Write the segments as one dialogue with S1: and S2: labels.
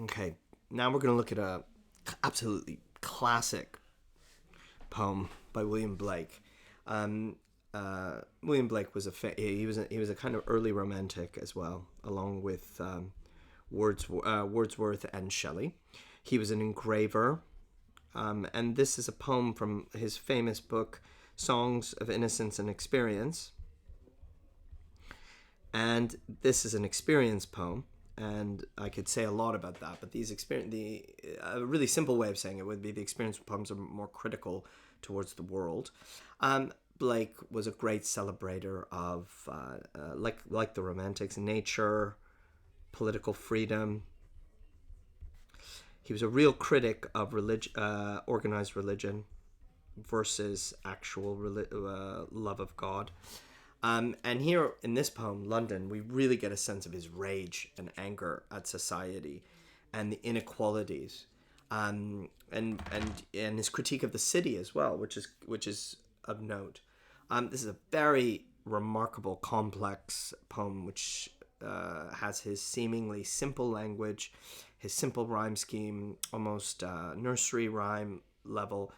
S1: Okay, now we're going to look at a absolutely classic poem by William Blake. Um, William Blake was he was a kind of early romantic as well, along with Wordsworth and Shelley. He was an engraver, and this is a poem from his famous book, Songs of Innocence and Experience. And this is an experience poem, and I could say a lot about that. But a really simple way of saying it would be the experience poems are more critical towards the world. Blake was a great celebrator of, like the Romantics, nature, political freedom. He was a real critic of organized religion versus actual love of God. And here in this poem, London, we really get a sense of his rage and anger at society and the inequalities, and his critique of the city as well, which is of note. This is a very remarkable, complex poem, which has his seemingly simple language, his simple rhyme scheme, almost nursery rhyme level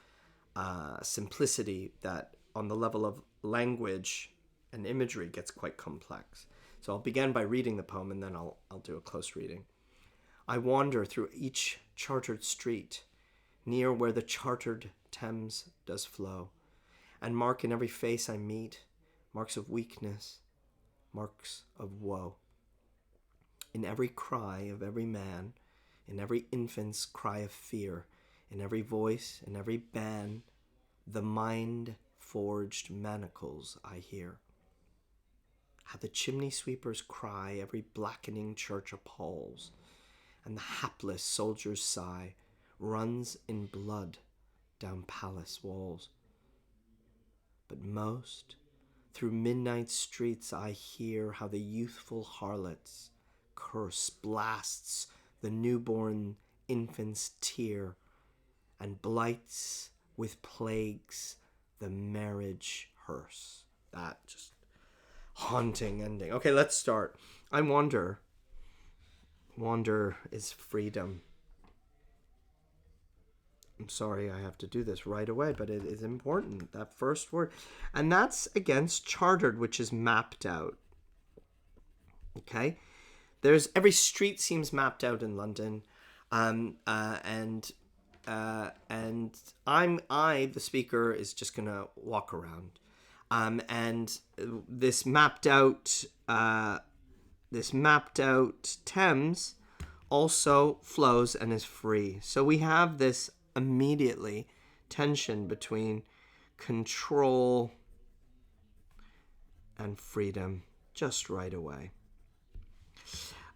S1: simplicity that, on the level of language and imagery, gets quite complex. So I'll begin by reading the poem, and then I'll do a close reading. I wander through each chartered street, near where the chartered Thames does flow, and mark in every face I meet marks of weakness, marks of woe. In every cry of every man, in every infant's cry of fear, in every voice, in every ban, the mind-forged manacles I hear. How the chimney sweeper's cry every blackening church appalls, and the hapless soldier's sigh runs in blood down palace walls. But most, through midnight streets I hear how the youthful harlot's curse blasts the newborn infant's tear, and blights with plagues the marriage hearse. That just haunting ending. Okay, let's start. I wander. Wander is freedom. I'm sorry I have to do this right away, but it is important, that first word. And that's against chartered, which is mapped out. Okay? Every street seems mapped out in London. And the speaker, is just gonna walk around. And this mapped out Thames also flows and is free. So we have this immediately tension between control and freedom just right away.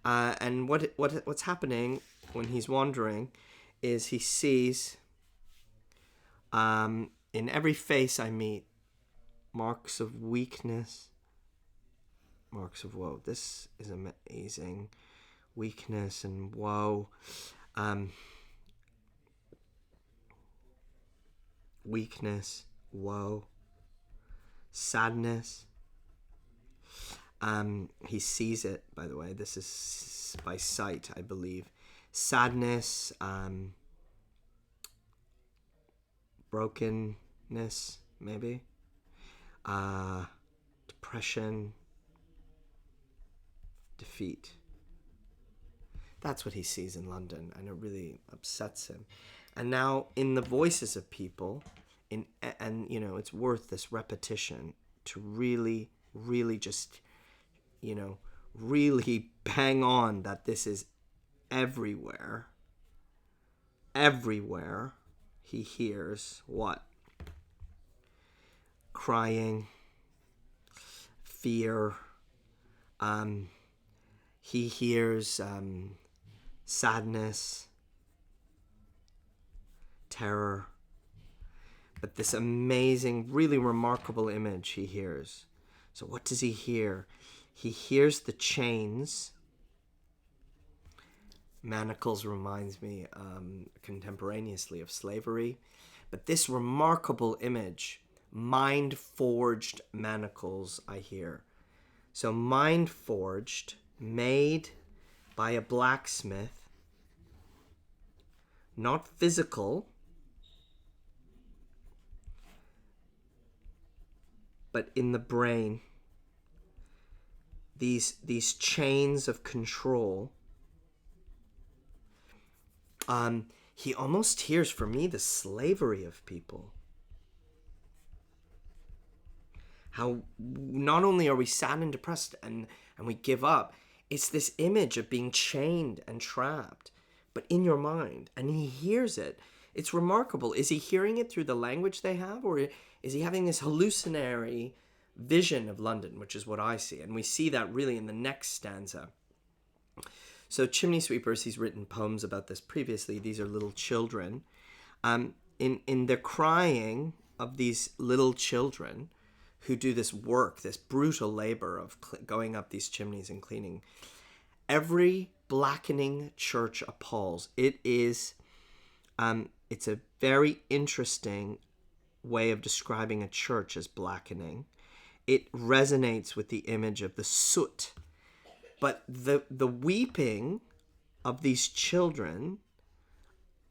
S1: And what's happening when he's wandering is he sees, in every face I meet, marks of weakness, marks of woe. This is amazing. Weakness and woe. Weakness, woe, sadness. He sees it, by the way. This is by sight, I believe. Sadness, brokenness, maybe. Depression, defeat. That's what he sees in London, and it really upsets him. And now, in the voices of people, it's worth this repetition to really, really just, really bang on that this is everywhere. Everywhere he hears what? Crying, fear. He hears sadness, terror. But this amazing, really remarkable image he hears. So what does he hear? He hears the chains. Manacles reminds me contemporaneously of slavery. But this remarkable image, mind-forged manacles, I hear. So mind-forged, made by a blacksmith, not physical, but in the brain. These chains of control. He almost hears, for me, the slavery of people. How not only are we sad and depressed and we give up, it's this image of being chained and trapped, but in your mind. And he hears it. It's remarkable. Is he hearing it through the language they have, or is he having this hallucinatory vision of London, which is what I see? And we see that really in the next stanza. So Chimney Sweepers, he's written poems about this previously. These are little children. In the crying of these little children who do this work, this brutal labor of going up these chimneys and cleaning, every blackening church appalls. It is, it's a very interesting way of describing a church as blackening. It resonates with the image of the soot. But the weeping of these children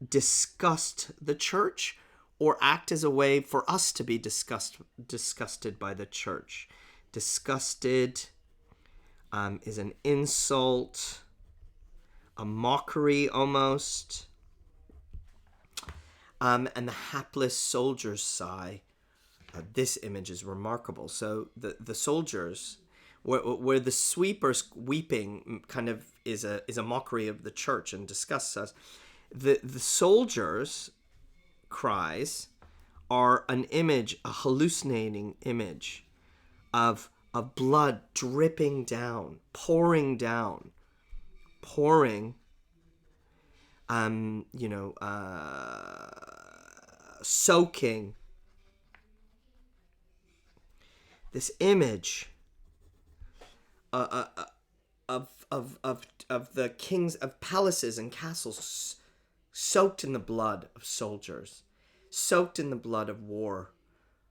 S1: disgust the church, or act as a way for us to be disgusted by the church. Disgusted is an insult, a mockery almost. And the hapless soldiers sigh. This image is remarkable. So the soldiers, where the sweepers weeping kind of is a mockery of the church and disgusts us, the soldiers' cries are an image, a hallucinating image of blood dripping down, pouring, soaking. This image of the kings of palaces and castles soaked in the blood of soldiers, soaked in the blood of war,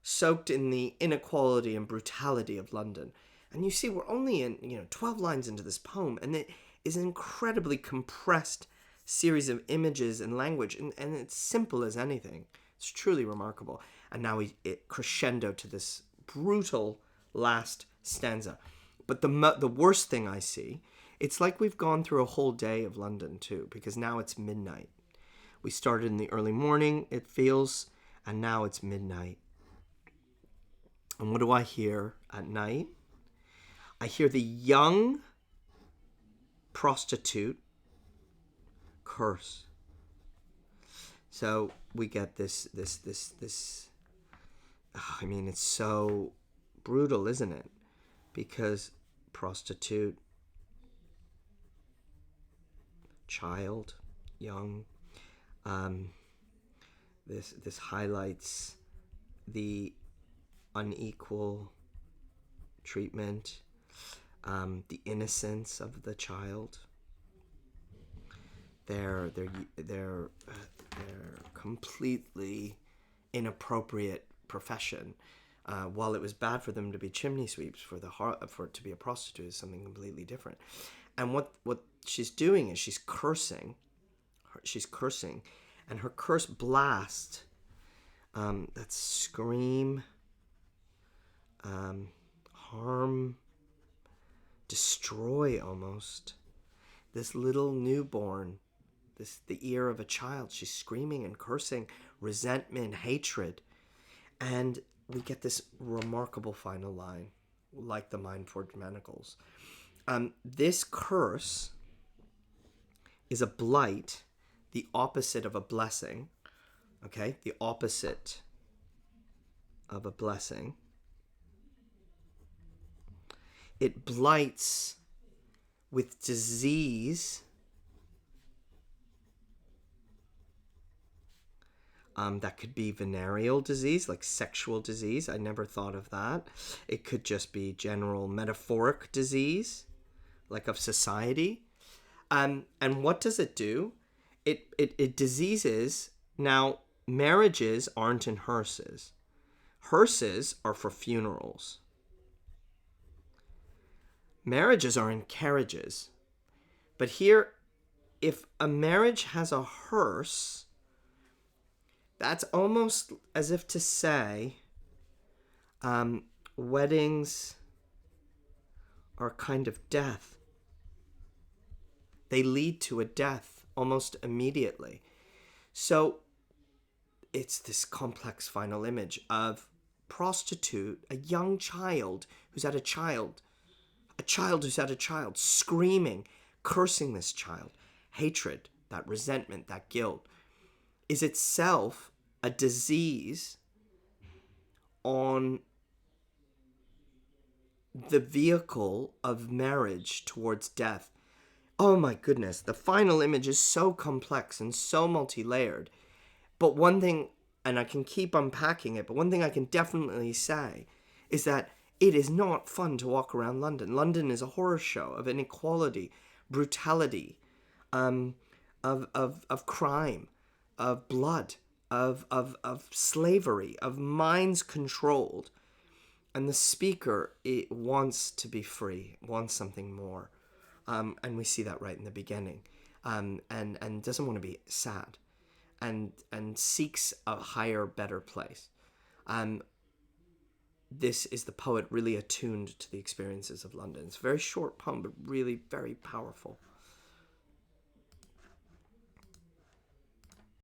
S1: soaked in the inequality and brutality of London. And you see, we're only in 12 lines into this poem, and it is an incredibly compressed series of images and language, and it's simple as anything. It's truly remarkable. And now it crescendo to this brutal last stanza. But the worst thing I see, it's like we've gone through a whole day of London too, because now it's midnight. We started in the early morning, it feels, and now it's midnight. And what do I hear at night? I hear the young prostitute curse. So we get this. I mean, it's so brutal, isn't it? Because prostitute, child, young. This highlights the unequal treatment, the innocence of the child. They're completely inappropriate profession. While it was bad for them to be chimney sweeps, for it to be a prostitute is something completely different. And what she's doing is she's cursing, and her curse blast, that scream, harm, destroy almost this little newborn, the ear of a child. She's screaming and cursing, resentment, hatred, and we get this remarkable final line, like the mind-forged manacles. This curse is a blight, the opposite of a blessing. Okay, the opposite of a blessing. It blights with disease. That could be venereal disease, like sexual disease. I never thought of that. It could just be general metaphoric disease, like of society. And what does it do? It diseases. Now, marriages aren't in hearses. Hearses are for funerals. Marriages are in carriages. But here, if a marriage has a hearse, That's almost as if to say, weddings are a kind of death. They lead to a death almost immediately. So it's this complex final image of prostitute, a young child who's had a child who's had a child, screaming, cursing this child. Hatred, that resentment, that guilt, is itself a disease on the vehicle of marriage towards death. Oh my goodness, the final image is so complex and so multi-layered. But one thing, and I can keep unpacking it, but one thing I can definitely say is that it is not fun to walk around London. London is a horror show of inequality, brutality, of crime, of blood, of slavery, of minds controlled. And the speaker, it wants to be free, wants something more. And we see that right in the beginning. And doesn't want to be sad. And seeks a higher, better place. This is the poet really attuned to the experiences of London. It's a very short poem, but really very powerful.